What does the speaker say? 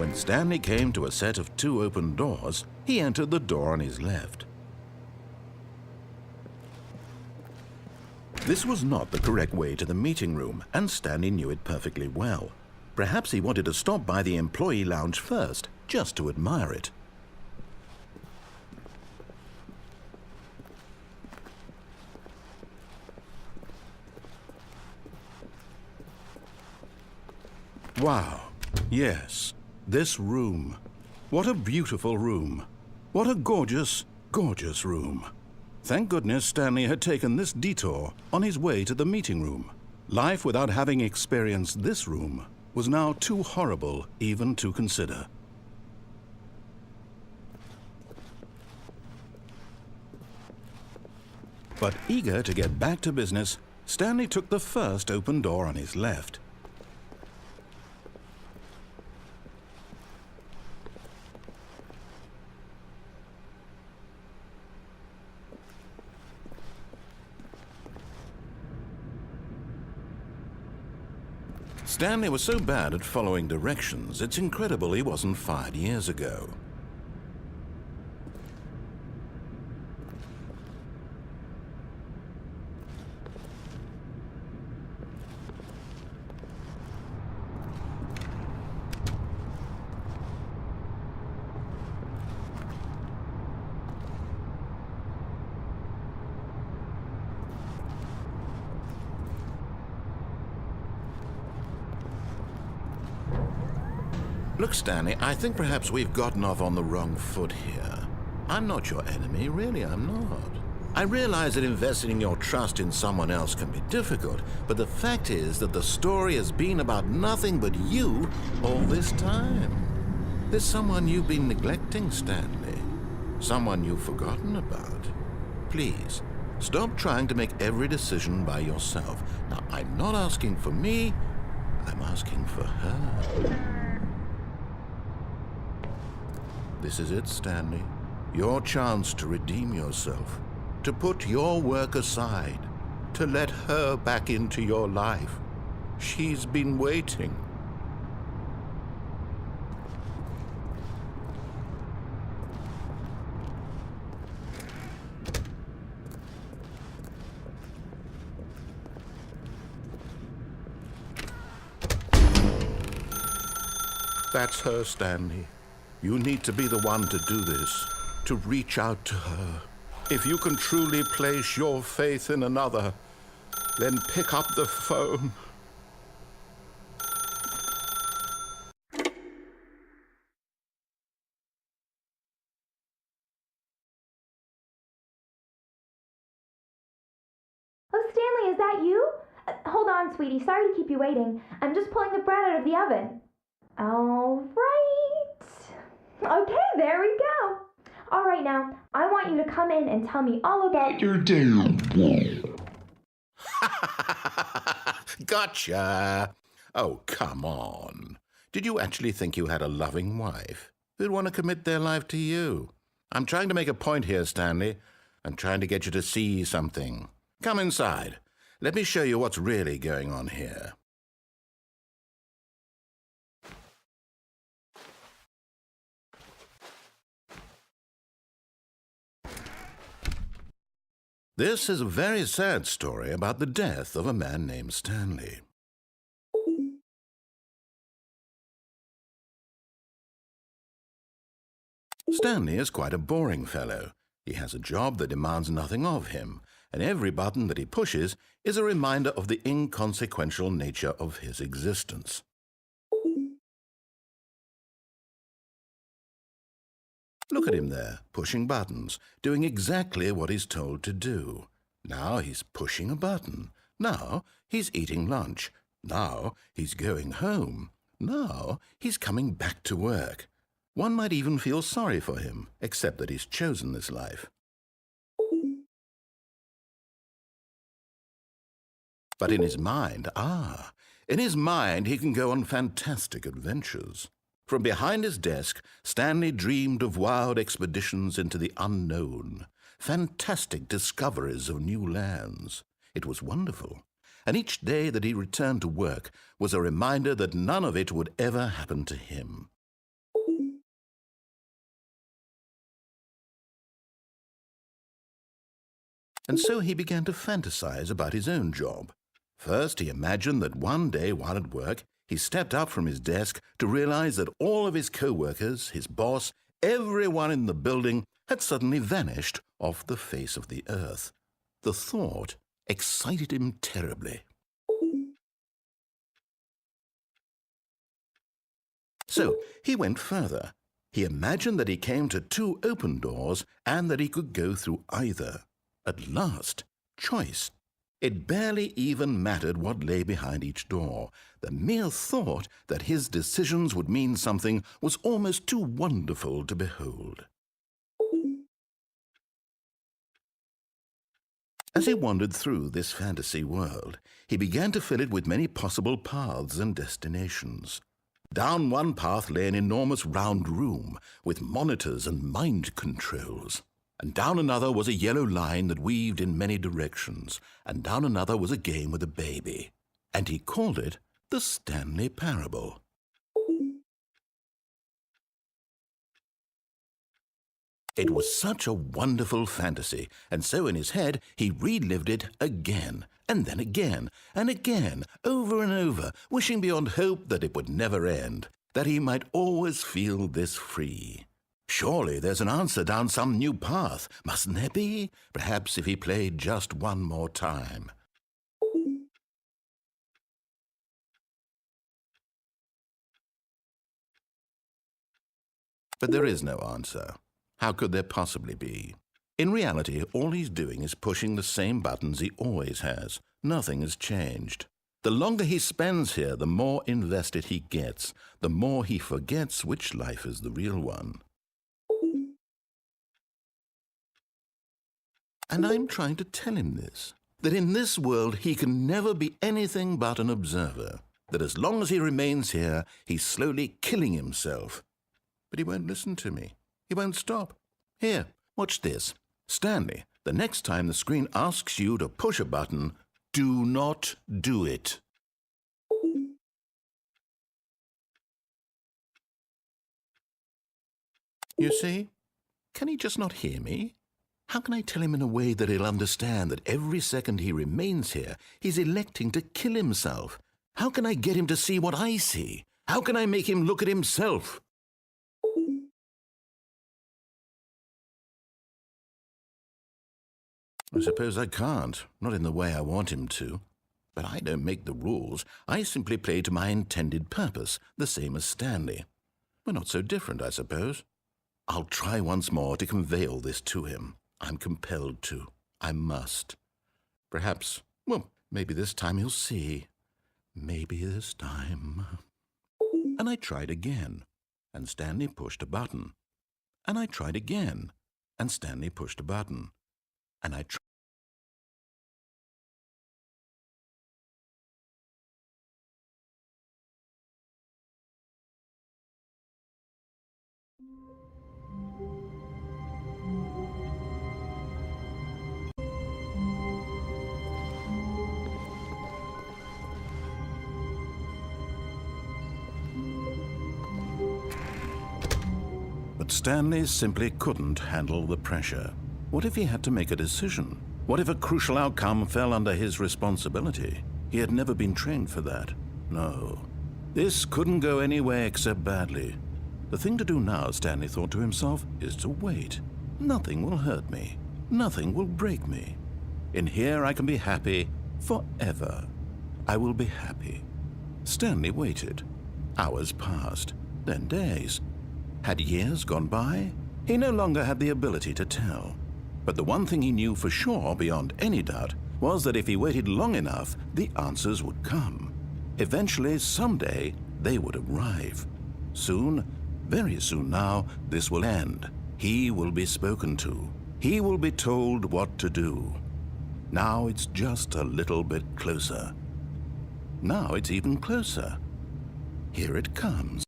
When Stanley came to a set of 2 open doors, he entered the door on his left. This was not the correct way to the meeting room, and Stanley knew it perfectly well. Perhaps he wanted to stop by the employee lounge first, just to admire it. Wow, yes, this room. What a beautiful room. What a gorgeous, gorgeous room. Thank goodness Stanley had taken this detour on his way to the meeting room. Life without having experienced this room was now too horrible even to consider. But eager to get back to business, Stanley took the first open door on his left. Stanley was so bad at following directions, it's incredible he wasn't fired years ago. Look, Stanley, I think perhaps we've gotten off on the wrong foot here. I'm not your enemy, really, I'm not. I realize that investing your trust in someone else can be difficult, but the fact is that the story has been about nothing but you all this time. There's someone you've been neglecting, Stanley. Someone you've forgotten about. Please, stop trying to make every decision by yourself. Now, I'm not asking for me, I'm asking for her. This is it, Stanley. Your chance to redeem yourself, to put your work aside, to let her back into your life. She's been waiting. That's her, Stanley. You need to be the one to do this, to reach out to her. If you can truly place your faith in another, then pick up the phone. Oh, Stanley, is that you? Hold on, sweetie. Sorry to keep you waiting. I'm just pulling the bread out of the oven. All right. Okay, there we go. All right, now, I want you to come in and tell me all about your day. Gotcha. Oh, come on. Did you actually think you had a loving wife who'd want to commit their life to you? I'm trying to make a point here, Stanley. I'm trying to get you to see something. Come inside. Let me show you what's really going on here. This is a very sad story about the death of a man named Stanley. Stanley is quite a boring fellow. He has a job that demands nothing of him, and every button that he pushes is a reminder of the inconsequential nature of his existence. Look at him there, pushing buttons, doing exactly what he's told to do. Now he's pushing a button. Now he's eating lunch. Now he's going home. Now he's coming back to work. One might even feel sorry for him, except that he's chosen this life. But in his mind, he can go on fantastic adventures. From behind his desk, Stanley dreamed of wild expeditions into the unknown, fantastic discoveries of new lands. It was wonderful, and each day that he returned to work was a reminder that none of it would ever happen to him. And so he began to fantasize about his own job. First, he imagined that one day while at work, he stepped up from his desk to realize that all of his co-workers, his boss, everyone in the building had suddenly vanished off the face of the earth. The thought excited him terribly. So he went further. He imagined that he came to 2 open doors and that he could go through either. At last, choice. It barely even mattered what lay behind each door. The mere thought that his decisions would mean something was almost too wonderful to behold. As he wandered through this fantasy world, he began to fill it with many possible paths and destinations. Down one path lay an enormous round room with monitors and mind controls. And down another was a yellow line that weaved in many directions. And down another was a game with a baby. And he called it the Stanley Parable. It was such a wonderful fantasy, and so in his head he relived it again, and then again, and again, over and over, wishing beyond hope that it would never end, that he might always feel this free. Surely there's an answer down some new path, mustn't there be? Perhaps if he played just one more time. But there is no answer. How could there possibly be? In reality, all he's doing is pushing the same buttons he always has. Nothing has changed. The longer he spends here, the more invested he gets, the more he forgets which life is the real one. And I'm trying to tell him this, that in this world he can never be anything but an observer, that as long as he remains here, he's slowly killing himself. But he won't listen to me. He won't stop. Here, watch this. Stanley, the next time the screen asks you to push a button, do not do it. You see? Can he just not hear me? How can I tell him in a way that he'll understand that every second he remains here, he's electing to kill himself? How can I get him to see what I see? How can I make him look at himself? I suppose I can't, not in the way I want him to. But I don't make the rules. I simply play to my intended purpose, the same as Stanley. We're not so different, I suppose. I'll try once more to convey all this to him. I'm compelled to. I must. Perhaps, well, maybe this time he'll see. Maybe this time. And I tried again, and Stanley pushed a button. And I tried again, and Stanley pushed a button. And I tried. But Stanley simply couldn't handle the pressure. What if he had to make a decision? What if a crucial outcome fell under his responsibility? He had never been trained for that. No. This couldn't go any way except badly. The thing to do now, Stanley thought to himself, is to wait. Nothing will hurt me. Nothing will break me. In here I can be happy forever. I will be happy. Stanley waited. Hours passed, then days. Had years gone by? He no longer had the ability to tell. But the one thing he knew for sure, beyond any doubt, was that if he waited long enough, the answers would come. Eventually, someday, they would arrive. Soon, very soon now, this will end. He will be spoken to. He will be told what to do. Now it's just a little bit closer. Now it's even closer. Here it comes.